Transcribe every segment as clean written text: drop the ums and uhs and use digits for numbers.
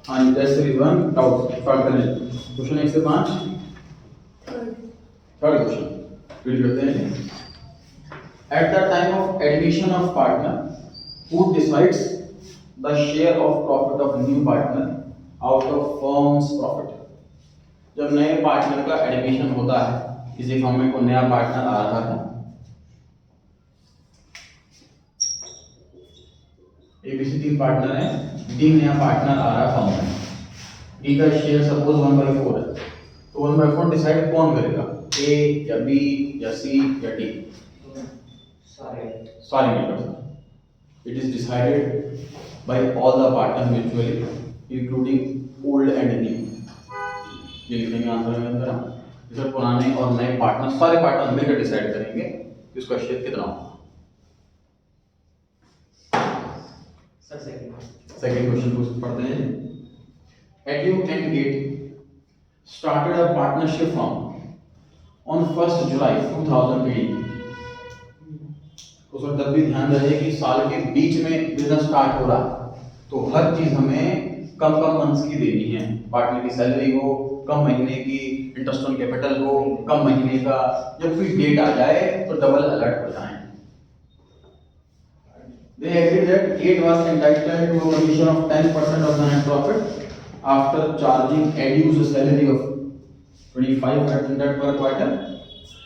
हाँ जी, test series 1 doubt solve करने। Question 1 से 5 थर्ड क्वेश्चन रीड करते हैं। At the time of admission of partner who decides the share of profit of new partner out of firms profit. जब नए partner का admission होता है, किसी फर्म में कोई नया पार्टनर आ रहा है, एबीसी 3 पार्टनर है, डी नया पार्टनर आ रहा है फर्म में, डी का शेयर सपोज 1/4 है, तो 1/4 डिसाइड कौन करेगा, ए या बी या सी या डी? सारे members. It is decided by all the partner mutually including old and new. ये लिखेंगे आंसर में अंदर हम, इसमें पुराने और नए पार्टनर सारे पार्टनर मिलकर डिसाइड करेंगे कि उसका शेयर कितना होगा। सेकंड क्वेश्चन को पढ़ते हैं। Edu and Gate started a partnership firm on 1st July 2018। तो सर तब भी ध्यान रहे कि साल के बीच में बिजनेस स्टार्ट हो रहा, तो हर चीज हमें कम मंथ्स की देनी है। पार्टनर की सैलरी हो, कम महीने की इंटरेस्ट ऑन कैपिटल हो, कम महीने का, जब कोई डेट आ जाए तो डबल अलर्ट हो जाए। They agreed that Gate was entitled to a commission of 10% of the net profit after charging Edu's salary of 2500 per quarter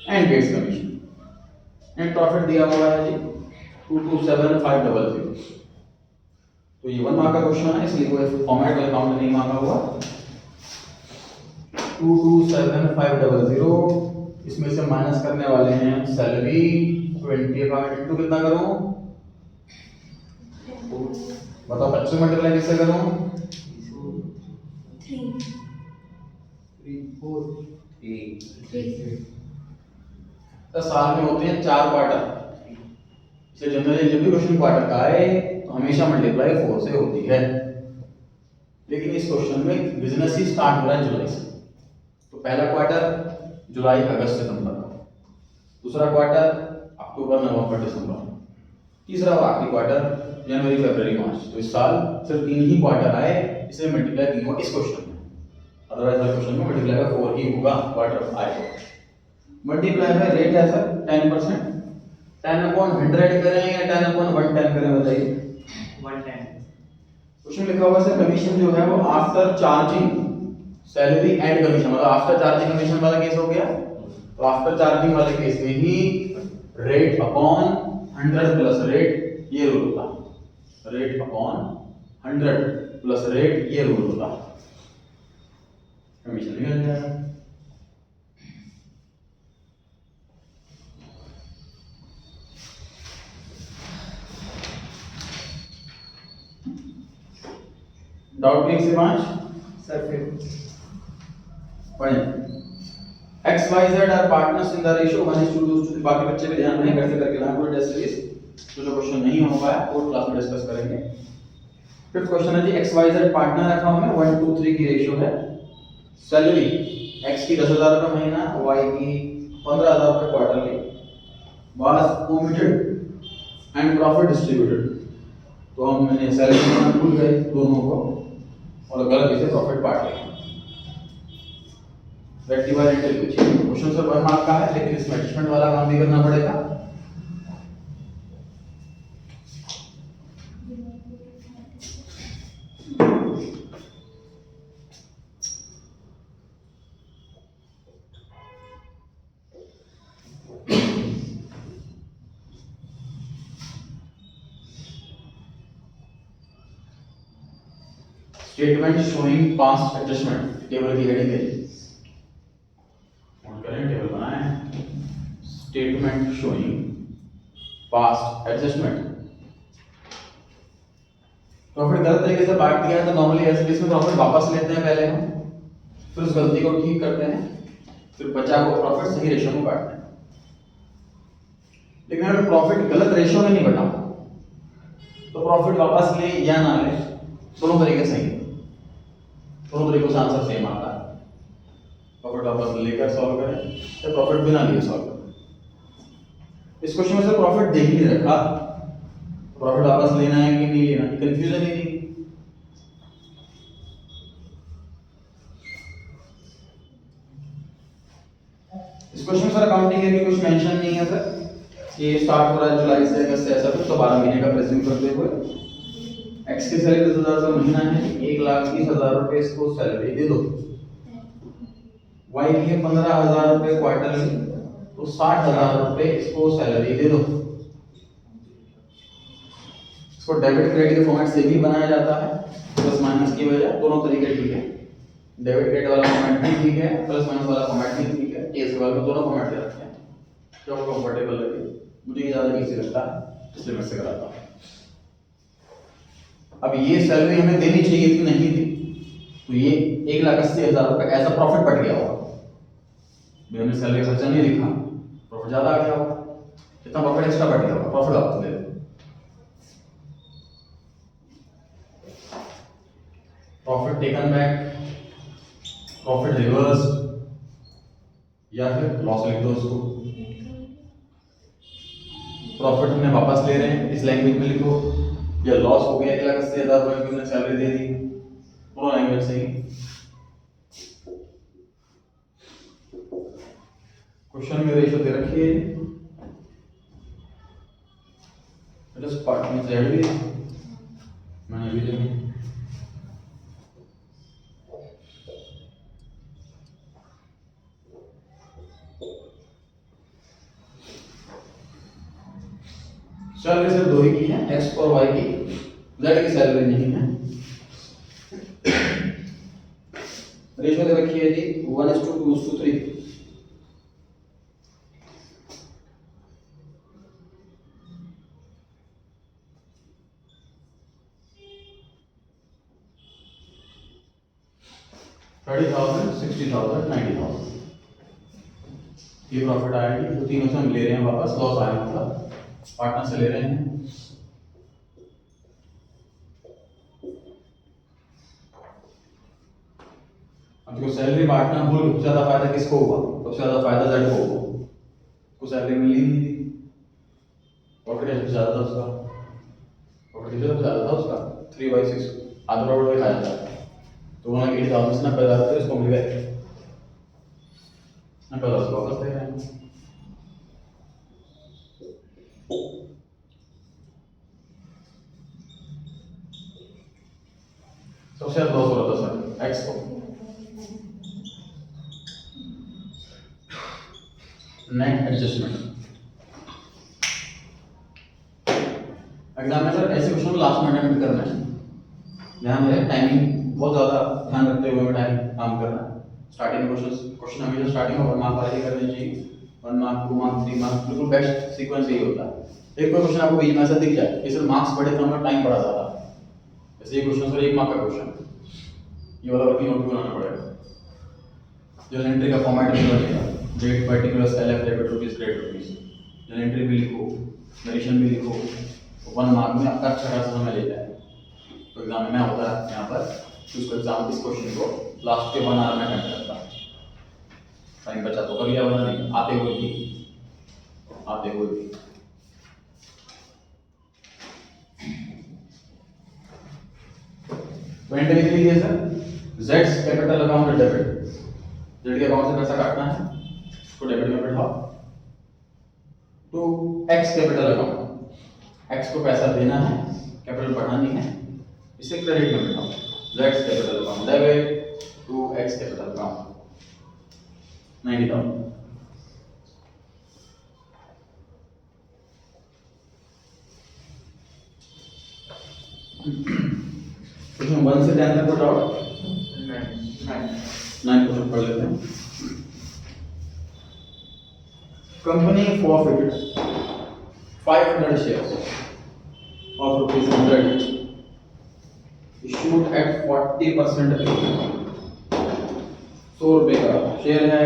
and Gates commission. Net profit दिया हुआ है जी 227500। तो ये 1 मार्क का क्वेश्चन है, इसलिए कोई फॉर्मेट वाला काउंट नहीं मांगा हुआ। 227500, इसमें से माइनस करने वाले हैं सैलरी 25 इंटू कितना करूं, बताओ 25 मल्टीप्लाई किससे करूं, 3 तो साल में होते हैं 4 क्वार्टर, इसलिए जनरली जब भी क्वेश्चन क्वार्टर का आए तो हमेशा मल्टीप्लाई 4 से होती है। लेकिन इस क्वेश्चन में बिजनेस ही स्टार्ट हो रहा है जुलाई से, तो पहला क्वार्टर जुलाई अगस्त सितंबर, दूसरा क्वार्टर अक्टूबर नवंबर दिसंबर, तीसरा और आखिरी क्वार्टर जनवरी फरवरी मार्च। तो इस साल सिर्फ 3 ही क्वार्टर आए, इसलिए मल्टीप्लाई 3 होगा इस क्वेश्चन में, अदरवाइज हर क्वेश्चन में मल्टीप्लाई बाय 4 ही होगा क्वार्टर आएगा। मल्टीप्लाई बाय रेट है सर 10%, 10/100 करें या 10/110 करें बताइए? 110। क्वेश्चन लिखा हुआ है कमीशन जो है वो after charging salary and commission, मतलब आफ्टर चार्जिंग कमीशन वाला केस हो गया। तो आफ्टर चार्जिंग वाले केस में ही रेट अपॉन 100 प्लस रेट ये रूल होता है, रेट अपॉन 100 प्लस रेट ये रूल होता है, कमीशन निकल जाएगा। डाउट 1 से 5 सर फिर पढ़ें। XYZ are partners in the ratio 1:2। बाकी बच्चे भी ध्यान रखें, कैसे करके लाना पूरी टेस्ट सीरीज। जो क्वेश्चन नहीं हो पाया वो क्लास में डिस्कस करेंगे। फिफ्थ क्वेश्चन है जी, XYZ पार्टनर है फर्म में, 1 to 3 की रेशियो है। सैलरी X की 10,000 रुपए महीना, Y की 15,000 रुपए quarterly, was omitted and profit distributed. तो हम मैंने सैलरी भूल गए दोनों को और गलत इसे प्रॉफिट बांट लिया। Rectifier interview question sir 1 mark का है, लेकिन इसमें एडजस्टमेंट वाला काम भी करना पड़ेगा। Statement showing past adjustment, table की हेडिंग है, नोट करें, टेबल बनाएं। Statement showing past adjustment. Profit गलत तरीके से बांट दिया है तो नॉर्मली ऐसे केस में प्रॉफिट वापस लेते हैं पहले हम, फिर उस गलती को ठीक करते हैं, फिर बचा हुआ प्रॉफिट सही रेशियो में बांटते हैं। लेकिन अगर प्रॉफिट गलत रेशियो में नहीं बटा तो प्रॉफिट वापस ले या ना ले, दोनों तरीके सही है, दोनों तरीकों से आंसर सेम आता है। प्रॉफिट वापस लेकर सॉल्व करें या प्रॉफिट बिना लिए सॉल्व करें। इस क्वेश्चन में से प्रॉफिट दे ही नहीं रखा, प्रॉफिट वापस लेना है कि नहीं लेना, कंफ्यूजन ही नहीं। क्वेश्चन सर अकाउंटिंग है कि कुछ मेंशन नहीं है सर, ये स्टार्ट हो रहा है जुलाई से अगस्त से ऐसा कुछ, तो 12 महीने का प्रेज्यूम करते हुए एक्स की सैलरी 10,000 रुपये महीना है, 1,30,000 रुपये इसको सैलरी दे दो। वाई की है 15,000 रुपये क्वार्टरली, तो 60,000 रुपये इसको सैलरी दे दो। इसको डेबिट क्रेडिट के फॉर्मेट से भी बनाया जाता है, प्लस माइनस की वजह, दोनों तरीके ठीक है। डेबिट क्रेडिट वाला फॉर्मेट भी ठीक है, प्लस माइनस वाला फॉर्मेट भी ठीक है। केस वाले में दोनों फॉर्मेट दे रखे हैं, जो आपको कंफर्टेबल लगे। मुझे ये ज्यादा इजी लगता है, इसलिए मैं इसे कराता हूँ। अब ये सैलरी हमें देनी चाहिए थी, नहीं दी, तो ये 1,80,000 रुपये एज अ प्रॉफिट बढ़ गया होगा। हमने सैलरी खर्चा नहीं लिखा, प्रॉफिट ज्यादा आ गया होगा, कितना प्रॉफिट एक्स्ट्रा बढ़ गया होगा, प्रॉफिट वापस ले लो। Profit taken back, profit reverse, या फिर लॉस लिख दो उसको। प्रॉफिट हमने वापस ले रहे हैं, इस लैंग्वेज में लिखो, या लॉस हो गया 1,80,000 रुपये की हमने सैलरी दे दी, दोनों लैंग्वेज से ही। क्वेश्चन में रेशियो दे रखी है, जस्ट पार्ट में से ऐड भी मैंने भी देखी। सैलरी सिर्फ दो ही की है, एक्स और वाई की, जेड की सैलरी नहीं है। रेशियो दे रखी है जी 1:2:3। $30,000, $60,000, $90,000 ये प्रॉफिट आएगी। तो तीनों से हम ले रहे हैं वापस, लॉस आया मतलब पार्टनर से ले रहे हैं। अब जो सैलरी पार्टनर बोल, सबसे ज्यादा फायदा किसको हुआ? सबसे ज्यादा फायदा जेड को हुआ, को सैलरी मिली नहीं थी, प्रॉफिट सबसे ज्यादा था उसका, प्रॉफिट सबसे ज्यादा था उसका 3/6, आधा प्रॉफिट भी खाया था। तो 1,80,000 से 90,000 रुपये इसको मिल गए, 90,000 वापस ले रहे हैं। सबसे ज्यादा लॉस हो रहा था सर एक्स को। नेट एडजस्टमेंट एग्जाम में सर ऐसे क्वेश्चन लास्ट में अटेम्प्ट करना है, ध्यान रहे टाइमिंग बहुत ज्यादा ध्यान रखते हुए हमें टाइम काम करना है। स्टार्टिंग क्वेश्चन हमेशा स्टार्टिंग में 1 मार्क वाले ही करने चाहिए, 1 मार्क 2 मार्क 3 मार्क, बिल्कुल बेस्ट सीक्वेंस यही होता है। एक कोई क्वेश्चन आपको बीच में ऐसा दिख जाए कि सर मार्क्स बढ़े तो हमारा टाइम बढ़ा ज्यादा, जैसे ये क्वेश्चन सर 1 मार्क का क्वेश्चन, ये वाला वर्किंग नोट भी बनाना पड़ेगा। जर्नल एंट्री का फॉर्मेट भी बनेगा, date particular select debit rupees credit rupees, journal entry भी लिखो, नरेशन भी लिखो, तो 1 मार्क में आपका अच्छा खासा समय ले जाएगा। तो एग्जाम में होता है यहाँ पर उसको एग्जाम इस क्वेश्चन को लास्ट के 1 आवर में अटेम्प्ट करता है। टाइम बचा तो कर लिया, वरना नहीं, आते हुए भी। तो एंट्री लिख लीजिए सर, जेड्स कैपिटल अकाउंट डेबिट, जेड के अकाउंट से पैसा काटना है, इसको डेबिट में बैठाओ। To X capital account, X को पैसा देना है, कैपिटल बढ़ानी है, इसे क्रेडिट में बैठाओ। जेड्स capital account debit to X capital account 90,000। Question 1 से 10 तक को डाउट 9 क्वेश्चन पढ़ लेते हैं। Company forfeited 500 shares of ₹100 issued at 40% premium। 100 रुपए का शेयर है,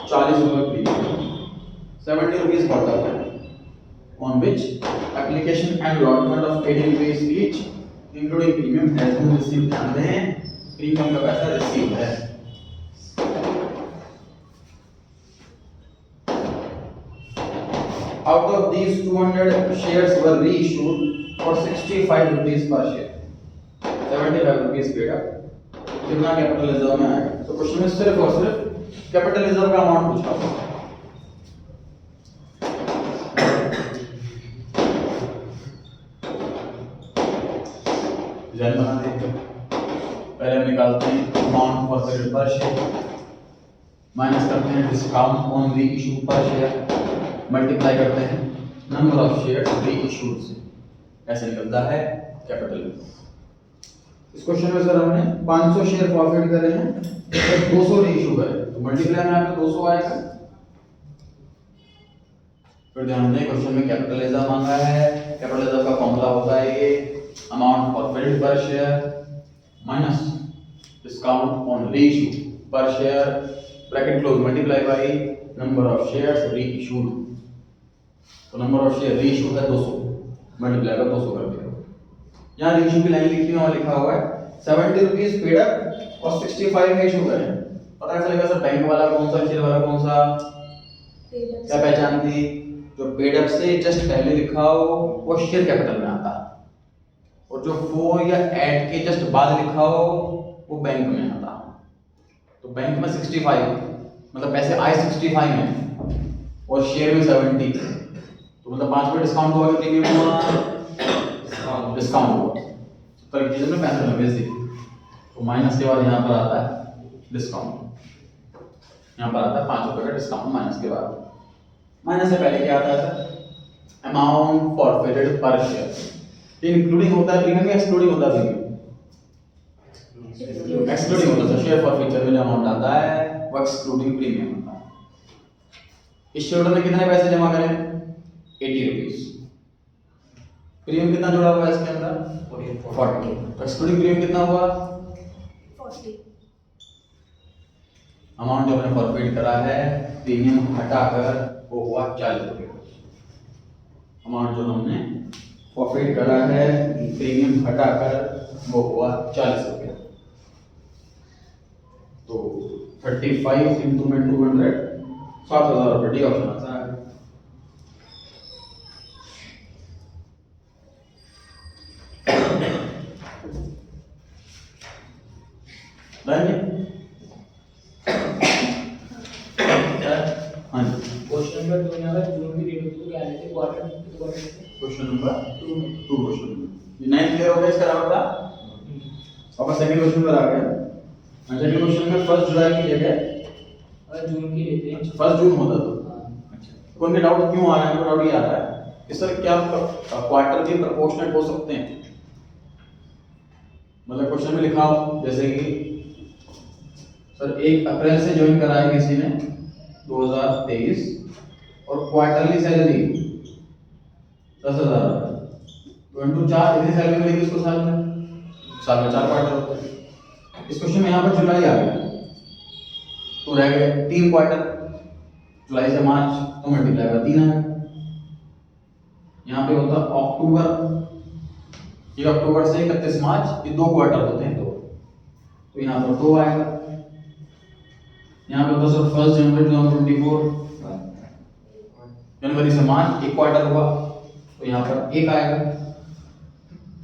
40 रुपए प्रीमियम, 70 रुपीज क्वार्टर है, on which application and allotment of 80 rupees each including premium has been received। ध्यान दें प्रीमियम का पैसा रिसीव है। Out of these 200 shares were reissued for 65 rupees per share, 75 rupees paid up। कितना capital reserve में आएगा? तो क्वेश्चन में सिर्फ और सिर्फ कैपिटल रिजर्व का अमाउंट पूछा हुआ है। मल्टीप्लाई बना देते हैं। पहले हम निकालते हैं amount forfeited per share, minus करते हैं discount on reissue per share, multiply करते हैं नंबर ऑफ शेयर री इशूड से, ऐसे निकलता है कैपिटल। इस क्वेश्चन में सर हमने 500 शेयर प्रॉफिट करे हैं और 200 री इशू करे, तो मल्टीप्लाई में आपको 200 आएगा। फिर ध्यान दें क्वेश्चन में कैपिटलिज्म मांगा है, कैपिटलिज्म का फॉर्मूला होता है ये amount forfeited per share minus discount on reissue per share bracket close multiply by number of shares reissued. तो number of share reissue है 200, मल्टीप्लाई बाय 200 कर दिया। यहाँ री इशू की लाइन लिखी है और लिखा हुआ है 70 रुपीज पेड अप और 65 में इशू करें। पता चलेगा सर बैंक वाला कौन सा, शेयर वाला कौन सा, क्या पहचान थी? जो पेड अप से जस्ट पहले लिखा हो वो शेयर कैपिटल में आता है, और जो फॉर या एट के जस्ट बाद लिखा हो वो बैंक में आता है। तो बैंक में 65 मतलब पैसे आए 65 में और शेयर में 70, तो मतलब 5 पे डिस्काउंट हुआ कि प्रीमियम हुआ? डिस्काउंट हुआ। पर चीज़ में 65 में बेच दी, तो माइनस के बाद यहाँ पर आता है डिस्काउंट, यहाँ पर आता है 5 रुपये का डिस्काउंट माइनस के बाद। माइनस से पहले क्या आता है sir? Amount forfeited per share. Including होता है प्रीमियम या एक्सक्लूडिंग होता है प्रीमियम? एक्सक्लूडिंग होता है। शेयर फॉरफिचर में जो अमाउंट आता है वो एक्सक्लूडिंग प्रीमियम होता है। इस शेयर में कितने पैसे जमा करें? 80 रुपीज। प्रीमियम कितना जुड़ा हुआ है इसके अंदर? 40। तो एक्सक्लूडिंग प्रीमियम कितना हुआ? 40। अमाउंट जो हमने फॉरफिट करा है प्रीमियम हटाकर वो हुआ 40 रुपये। अमाउंट जो हमने फॉरफिट करा है प्रीमियम हटाकर वो हुआ 40 रुपये। तो 35 इंटू में 200 7,000 रुपये डी ऑप्शन आता है। हाँ जी, क्वेश्चन नंबर 2 में अगर जून की डेट होती तो क्या लेते? क्वार्टर क्वेश्चन नंबर 2 क्वेश्चन ये 9 क्लियर हो गया इसका जवाब था। अब सेकंड क्वेश्चन पर आ गया। सेकंड क्वेश्चन में 1 जुलाई की जगह अगर जून की लेते हैं 1 जून होता तो हाँ। अच्छा, कौन के डाउट क्यों आ रहा है? डाउट ये आ रहा है कि सर क्या क्वार्टर भी प्रोपोर्शनल हो सकते हैं? मतलब क्वेश्चन में लिखा हो जैसे कि सर 1 अप्रैल से ज्वाइन करा है किसी ने 2023 और क्वार्टरली सैलरी 10,000 तो इंटू 4 कितनी सैलरी मिलेगी उसको साल में 4 क्वार्टर होते हैं। इस क्वेश्चन में यहाँ पर जुलाई आ गया तो रह गए 3 क्वार्टर, जुलाई से मार्च तो मल्टीप्लाई बाय 3 है। यहाँ पे होता अक्टूबर, ये अक्टूबर से 31 मार्च, ये 2 क्वार्टर होते हैं, 2 तो यहाँ पर 2 आएगा। यहाँ पे होता सर 1 जनवरी 2024, जनवरी से मार्च 1 क्वार्टर हुआ तो यहाँ पर 1 आएगा।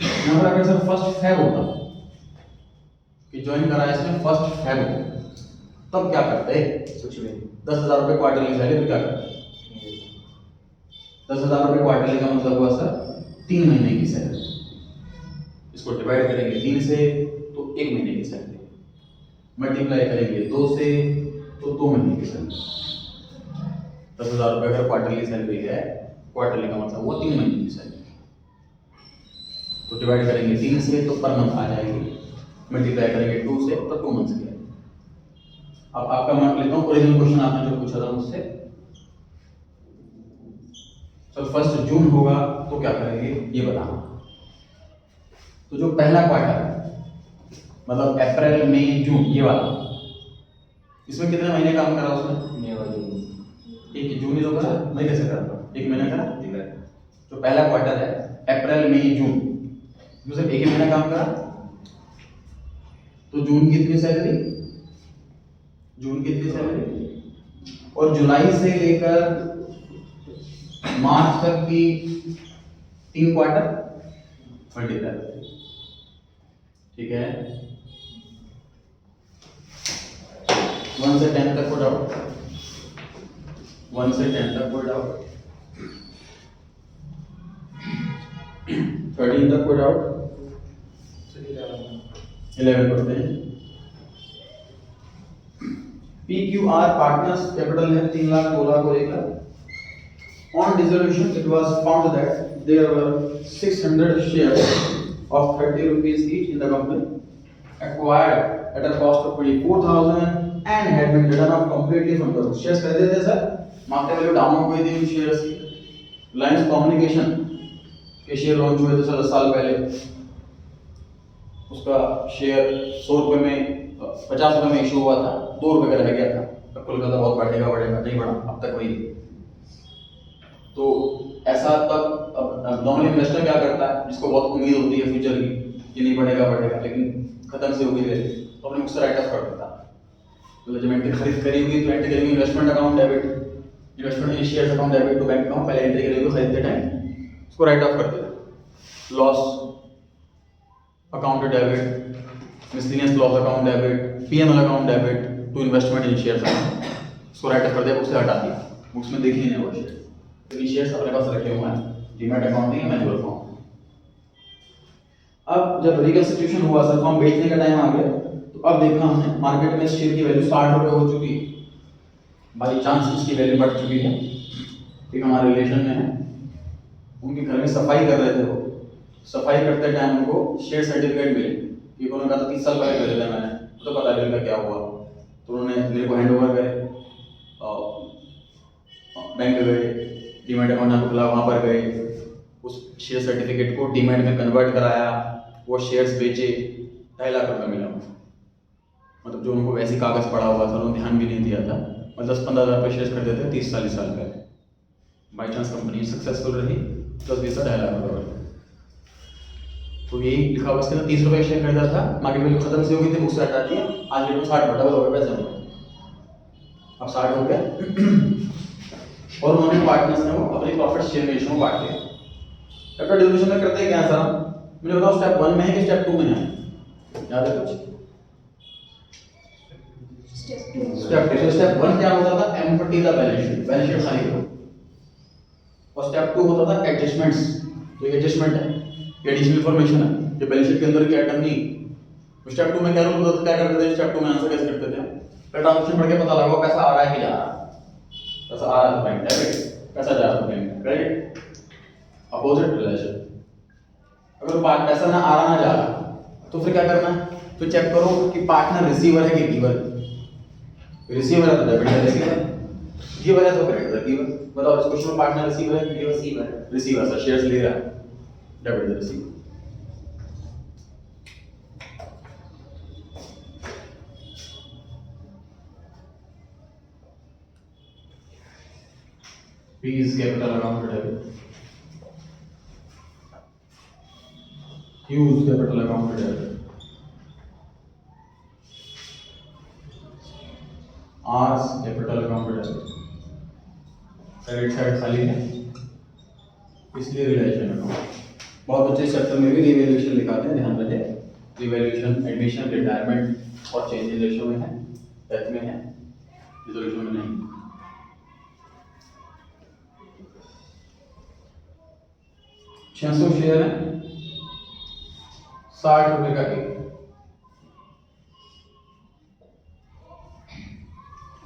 यहाँ पर अगर सर 1 फेब होता कि ज्वाइन करा है इसने 1 फेब तब क्या करते? कुछ भी 10,000 रुपये क्वार्टरली सैलरी, तो क्या करते? 10,000 रुपये क्वार्टरली का मतलब हुआ सर 3 महीने की सैलरी। इसको डिवाइड करेंगे 3 से तो 1 महीने की सैलरी, मल्टीप्लाई करेंगे 2 से तो 2 महीने की सैलरी। 10,000 रुपये अगर क्वार्टरली सैलरी है, क्वार्टरली का मतलब हुआ 3 महीने की सैलरी। तो डिवाइड करेंगे 3 से तो पर मंथ आ जाएगी, मल्टीप्लाई करेंगे 2 से तो 2 मंथ्स की। अब आपका मान लेता हूँ ओरिजिनल क्वेश्चन आपने जो पूछा था मुझसे, तो 1 जून होगा तो क्या करेंगे ये बताना। तो जो पहला क्वार्टर है मतलब अप्रैल मई जून ये वाला, इसमें कितने महीने काम करा उसने? 1 जून ही तो करा, मई कैसे करा? 1 महीना करा। जो पहला क्वार्टर है अप्रैल मई जून, इसमें सिर्फ 1 ही महीना काम करा। तो जून की कितनी सैलरी? जून की कितनी सैलरी? और जुलाई से लेकर मार्च तक की 3 क्वार्टर मल्टीप्लाई, ठीक है। 1 से 10 तक कोई डाउट? 1 से 10 तक कोई डाउट? 13 तक कोई डाउट? 11 पढ़ते हैं। PQR पार्टनर्स कैपिटल है 3 लाख 2 लाख और 1 lakh. On dissolution, it was found that there were 600 shares of 30 rupees each in the company, acquired at a cost of 24,000 and had been written off completely from the books. Shares खरीदे थे sir, market value down हो गई थी उन shares की। Reliance communication के share launch हुए थे 10 साल पहले, उसका शेयर 100 रुपये में 50 रुपये में इशू हुआ था, 2 रुपये का रह गया था। तो कोलकाता बहुत बढ़ेगा नहीं बढ़ा, अब तक वही। तो ऐसा तब अब नॉर्मली इन्वेस्टर क्या करता है, जिसको बहुत उम्मीद होती है फ्यूचर की कि नहीं बढ़ेगा लेकिन खत्म से हो गई है, तो अपने मुझसे राइट ऑफ कर देता है। मतलब जब एंट्री खरीद करी होगी तो एंट्री करेंगे investment account debit, investment in shares account debit to bank account, पहले एंट्री करेंगे खरीदते टाइम उसको राइट ऑफ कर देता। Loss account debit, miscellaneous loss account debit, PNL account debit to investment in shares account, उसको write off कर दिया, books से हटा दिया, बुक्स में देखी नहीं वो शेयर। तो ये शेयर्स अपने पास रखे हुए हैं, डीमैट अकाउंट नहीं है, मैनुअल फॉर्म। अब जब रिकंस्टिट्यूशन हुआ सर, फॉर्म बेचने का टाइम आ गया, तो अब देखा हमने मार्केट में शेयर की वैल्यू 60 रुपये हो चुकी है, बाई चांस इसकी वैल्यू बढ़ चुकी है। एक हमारे रिलेशन में है, उनके घर में सफाई कर रहे थे, वो सफाई करते टाइम उनको शेयर सर्टिफिकेट मिले, ये उन्होंने कहा था 30 साल पहले खरीदा था मैंने, तो पता नहीं का क्या हुआ। तो उन्होंने मेरे को हैंड ओवर करे, बैंक गए, डीमैट अकाउंट यहाँ खुला, वहाँ पर गए, उस शेयर सर्टिफिकेट को डीमैट में कन्वर्ट कराया, वो शेयर्स बेचे, 2.5 लाख रुपये मिला। मतलब जो उनको वैसे कागज़ पड़ा हुआ था, उन्होंने ध्यान भी नहीं दिया था, मतलब 10-15 हज़ार रुपये शेयर खरीदे थे 30 साल पहले। बाई चांस कंपनी सक्सेसफुल रही, 10-20 2.5 लाख रुपये। तो यही लिखा हुआ, इसके अंदर 30 रुपये शेयर खरीदा था, मार्केट वैल्यू खत्म से हो गई थी, बुक से हटा दिया, आज रेट में 60 डबल हो गए पैसे हो गए, अब 60 हो गया। और उन्होंने पार्टनर्स ने वो अपनी प्रॉफिट शेयर रेशियो में बांट लिया। कैपिटल डिस्ट्रीब्यूशन में करते हैं क्या सर, मुझे बताओ स्टेप 1 में है कि स्टेप 2 में है, याद है कुछ? स्टेप 1 क्या होता था, एम्प्टी द बैलेंस शीट खाली करो। और स्टेप 2 होता था एडजस्टमेंट्स, जो एडजस्टमेंट है, एडिशनल इंफॉर्मेशन है जो बैलेंस शीट के अंदर की आइटम नहीं। तो स्टेप 2 में क्या होता था, क्या करते थे, स्टेप 2 में आंसर कैसे करते थे, ट्रांजैक्शन पढ़ के पता लगाओ पैसा आ रहा है कि जा रहा है। पैसा आ रहा है बैंक डेबिट, पैसा जा रहा है बैंक क्रेडिट, अपोजिट रिलेशन। अगर पैसा ना आ रहा ना जा रहा, तो फिर क्या करना है, तो चेक करो कि पार्टनर रिसीवर है कि गिवर। रिसीवर है तो डेबिट है रिसीवर, गिवर है तो क्रेडिट है गिवर। बताओ इस क्वेश्चन में पार्टनर रिसीवर है कि गिवर? रिसीवर सर, शेयर्स ले रहा है, डेबिट है receiver. P is capital account debit. Q is capital account debit. R is capital account debit. Credit side खाली है, इसलिए रिलेशन अकाउंट। बहुत अच्छे चैप्टर में भी रिवैल्यूएशन लिखाते हैं, ध्यान रहे। रिवैल्यूएशन एडमिशन, रिटायरमेंट और चेंज इन रेशियो में है, डेथ में है, डिसोल्यूशन में नहीं। 600 शेयर है, 60 रुपए का एक।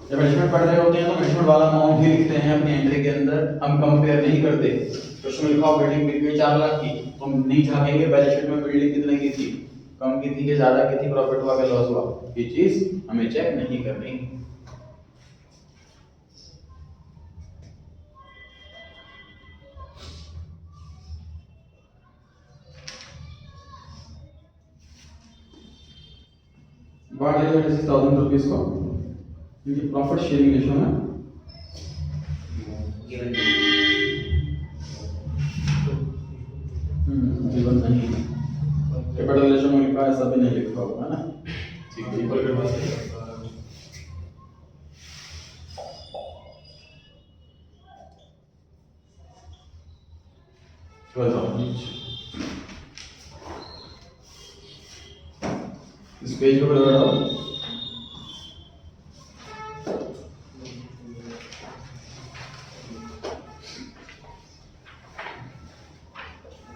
जब मैनेजमेंट पढ़ रहे होते हैं तो मैनेजमेंट वाला अमाउंट ही लिखते हैं अपनी एंट्री के अंदर, हम कंपेयर नहीं करते। क्वेश्चन में लिखा हो बिल्डिंग बिक गई 4 लाख की, तो हम नहीं झांकेंगे बैलेंस शीट में बिल्डिंग कितने की थी, कम की थी कि ज्यादा की थी, प्रॉफिट हुआ कि लॉस हुआ, ये चीज हमें चेक नहीं करनी। बात है 1000 रुपीज को क्योंकि प्रॉफिट शेयरिंग रेशियो में गिवन नहीं है, कैपिटल रेशियो में लिखा है, सब नहीं लिखा होगा ना, ठीक है। इक्वल के पास इस पेज को लगाओ।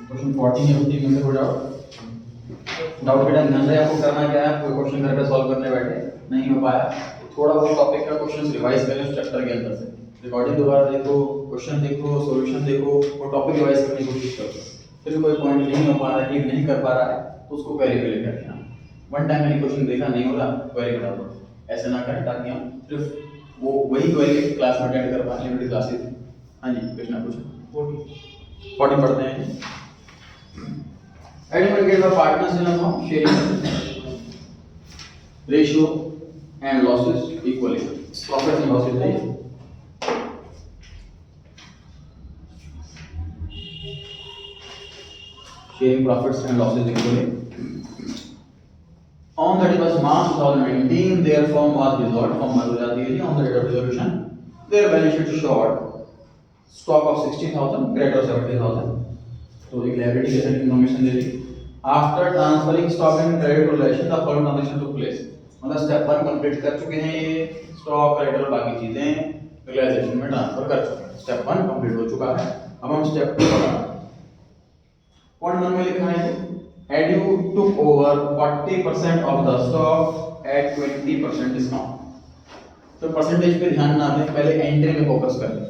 क्वेश्चन 14 या 15 में से हो जाओ। डाउट के टाइम ध्यान रहे आपको करना क्या है, कोई क्वेश्चन घर पे सॉल्व करने बैठे नहीं हो पाया तो थोड़ा बहुत टॉपिक का क्वेश्चन रिवाइज करें उस चैप्टर के अंदर से, रिकॉर्डिंग दोबारा देखो, क्वेश्चन देखो, सॉल्यूशन देखो और टॉपिक रिवाइज करने की कोशिश करो। फिर कोई पॉइंट नहीं हो पा रहा है, क्लिक नहीं कर पा रहा है तो उसको क्वेरी पे लेकर आना। वन टाइम मैंने क्वेश्चन देखा नहीं हो रहा, क्वेरी बना दो, ऐसे ना करें ताकि हम सिर्फ वो वही क्वेरी क्लास में अटेंड कर पाए, लिमिटेड क्लासेस। हाँ जी, कृष्णा कुछ 40 पढ़ते हैं। Identify the partners in a firm, sharing ratio and losses equally. Profits and losses है। Sharing profits and losses equally. On 31st March 2019, their firm was dissolved. Firm मर जाती है जी on the date of dissolution. Their balance sheet showed stock of 60,000, credit of 70,000. तो एक liability जैसे information they the. After transferring stock and credit relation, the following transaction took place. मतलब step 1 complete कर चुके हैं, ये स्टॉक क्रेडिट और बाकी चीजें रियलाइजेशन में ट्रांसफर कर चुके हैं। स्टेप 1 कंप्लीट हो चुका है। अब हम स्टेप 2 पढ़ा। पॉइंट 1 में लिखा है Edu took over 40% of the stock at 20% discount। तो परसेंटेज पे ध्यान ना दें, पहले एंट्री में फोकस करें।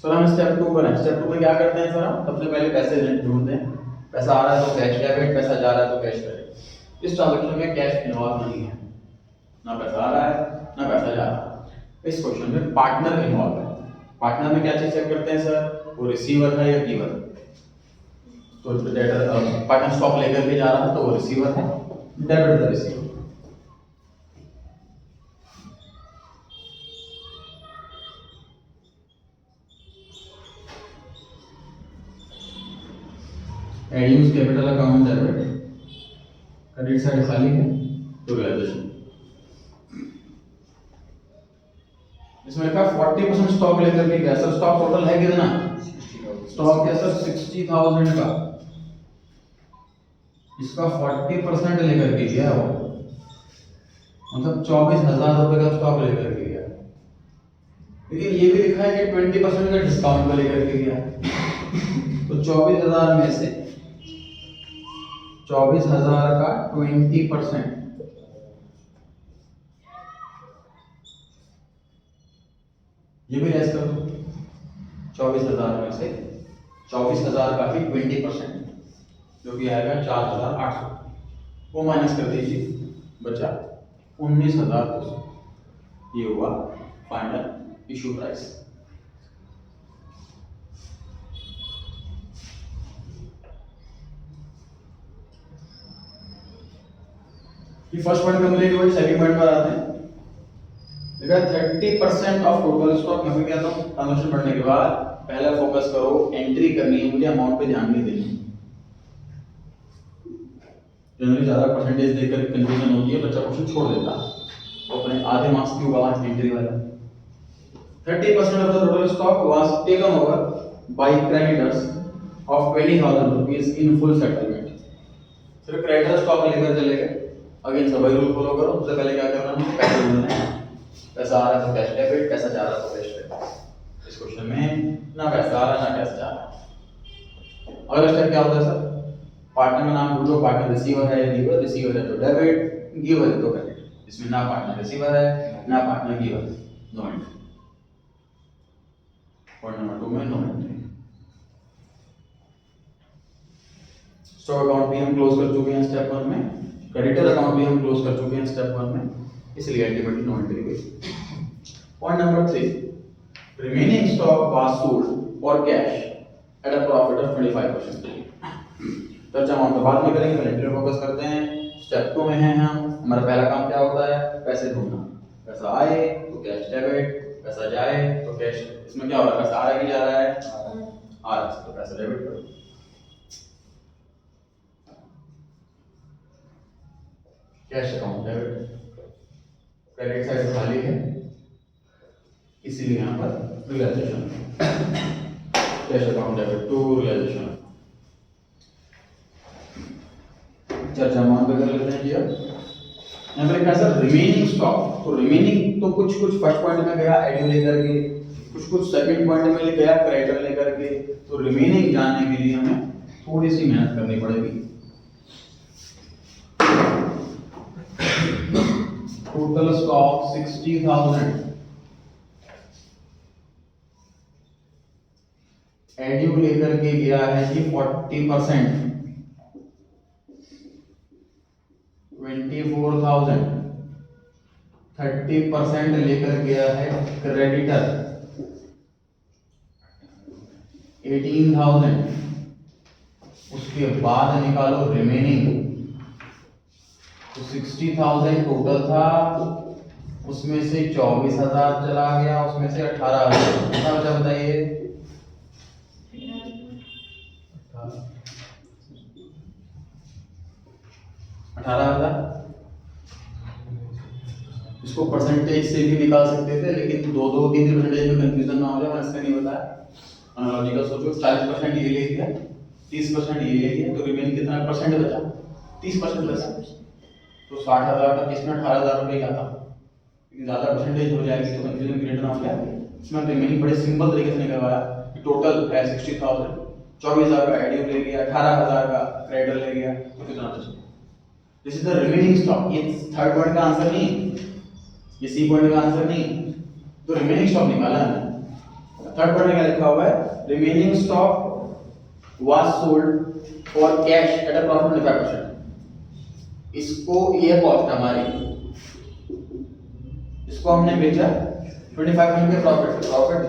सर हम स्टेप 2 पर हैं। स्टेप 2 में क्या करते हैं सर? हम सबसे पहले पैसे ढूंढते हैं। पैसा आ रहा है तो कैश डेबिट, पैसा जा रहा है तो कैश क्रेडिट। इस ट्रांजैक्शन में कैश इन्वॉल्व नहीं है, ना पैसा आ रहा है ना पैसा जा रहा है। इस क्वेश्चन में पार्टनर इन्वॉल्व है। पार्टनर में क्या चीज चेक करते हैं सर? वो रिसीवर है या गिवर। तो डेटर पार्टनर स्टॉक लेकर के जा रहा है तो वो रिसीवर है, डेबिट द रिसीवर। एड्यूस capital account debit, credit side खाली है तो रियलाइजेशन। इसमें लिखा 40% स्टॉक लेकर के गया। सर स्टॉक टोटल है कितना? स्टॉक है सर 60,000 का, इसका 40% लेकर के गया वो, मतलब 24,000 रुपए का स्टॉक लेकर के गया। लेकिन ये भी लिखा है कि 20% का डिस्काउंट पे लेकर के गया। तो 24,000 में से 24,000 का 20%, ये भी लेस कर दो। 24,000 में से 24,000 का ही 20%, जो कि आएगा 4,800, वो माइनस कर दीजिए, बचा 19,200। ये हुआ फाइनल इशू प्राइस। ये फर्स्ट पॉइंट कंप्लीट हुआ। सेकंड पॉइंट पर आते हैं। देखा 30% ऑफ टोटल स्टॉक में क्या था? ट्रांजैक्शन पढ़ने के बाद पहला फोकस करो, एंट्री करनी है मुझे, अमाउंट पे ध्यान नहीं देनी। जनरली ज्यादा परसेंटेज देकर कंफ्यूजन होती है, बच्चा क्वेश्चन छोड़ देता है, तो अपने आधे मार्क्स की होगा एंट्री वाला। 30% of the total stock was taken over by creditors of 20,000 rupees in full settlement। सिर्फ क्रेडिटर स्टॉक लेकर चले गए। अगेन सभी रूल फॉलो करो। सबसे पहले क्या करना है? पैसे ढूंढने हैं। पैसा आ रहा है तो कैश डेबिट, पैसा जा रहा है तो कैश क्रेडिट। इस क्वेश्चन में ना पैसा आ रहा है ना कैश जा रहा है। अगला स्टेप क्या होता है सर? पार्टनर का नाम ढूंढो। पार्टनर रिसीवर है या गिवर? रिसीवर है तो डेबिट, गिवर है तो क्रेडिट। इसमें ना पार्टनर रिसीवर है ना पार्टनर गिवर है, नो एंट्री। पॉइंट नंबर 2 में नो एंट्री। स्टॉक अकाउंट भी हम क्लोज कर चुके हैं स्टेप 1 में, क्रेडिटर अकाउंट भी हम क्लोज कर चुके हैं स्टेप 1 में, इसलिए अल्टीमेटली नो एंट्री हुई। Point number 3, remaining stock was sold for cash at a profit of 25%। चर्चा अमाउंट तो बाद में करेंगे, पहले एंट्री फोकस करते हैं। स्टेप 2 में हैं हम। हमारा पहला काम क्या होता है? पैसे ढूंढना। पैसा आए तो कैश डेबिट, पैसा जाए तो कैश। इसमें क्या हो रहा है? पैसा आ रहा है कि जा रहा है? आ रहा है, तो पैसा डेबिट करो। Cash account debit, credit side खाली है इसीलिए यहाँ पर realization. Cash account debit to realization. चर्चा मान पे कर लेते हैं जी। अब यहाँ पर लिखा है सर रिमेनिंग स्टॉक। तो रिमेनिंग तो कुछ फर्स्ट पॉइंट में गया एड्यू लेकर के, कुछ सेकंड पॉइंट में गया क्रेडिटर लेकर के। तो रिमेनिंग जानने के लिए हमें थोड़ी सी मेहनत करनी पड़ेगी। टोटल स्टॉक 60,000, एड्यू लेकर के गया है जी 40%, 24,000, 30% लेकर गया है क्रेडिटर 18,000, उसके बाद निकालो रिमेनिंग। तो 60,000 टोटल था, उसमें से 24,000 चला गया, उसमें से 18,000 कितना बचा बताइए? 18,000। इसको परसेंटेज से भी निकाल सकते थे, लेकिन दो दो तीन परसेंटेज में कंफ्यूजन ना हो जाए, मैंने इसका नहीं बताया। एनालॉजिकल सोचो, 40% ये ले लिया, 30% ये ले लिया, तो रिमेनिंग कितना परसेंट बचा? 30% बचा। तो 60,000 का किसमें 18,000 रुपये का था, लेकिन ज़्यादा परसेंटेज हो जाएगी तो कंफ्यूजन क्रिएट ना हो जाए। इसमें रिमेनिंग बड़े सिंपल तरीके से निकलवाया कि टोटल है 60,000, 24,000 का एडियो ले गया, 18,000 का क्रेडिटर ले गया, तो कितना बचा? This is the remaining stock. ये थर्ड पॉइंट का आंसर नहीं, ये सी पॉइंट का आंसर नहीं, तो रिमेनिंग स्टॉक निकाला है। थर्ड पॉइंट में क्या लिखा हुआ है? Remaining stock was sold for cash at a profit 25%। इसको ये कॉस्ट हमारी, इसको हमने बेचा 25% के प्रॉफिट से, प्रॉफिट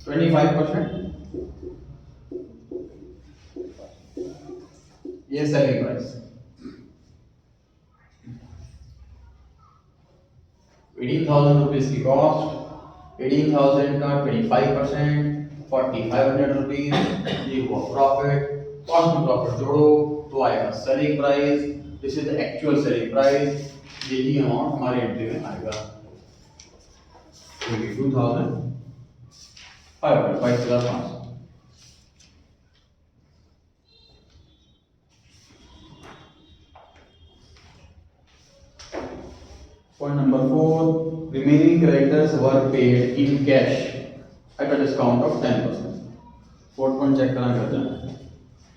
25%, ये सेलिंग प्राइस। 18,000 रुपीज की कॉस्ट, 18,000 का 25%, 4,500 रुपीज, ये हुआ प्रॉफिट। कॉस्ट में प्रॉफिट जोड़ो तो आएगा selling price. This is the actual selling price, यही अमाउंट हमारी एंट्री में आएगा। 22,500, 22,500। Point number 4, remaining creditors were paid in cash at a discount of 10%. Fourth point check करना करते हैं।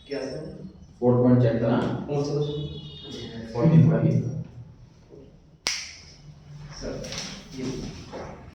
क्या सर? Fourth point check करना। कौन सा क्वेश्चन? 14 वाली। सर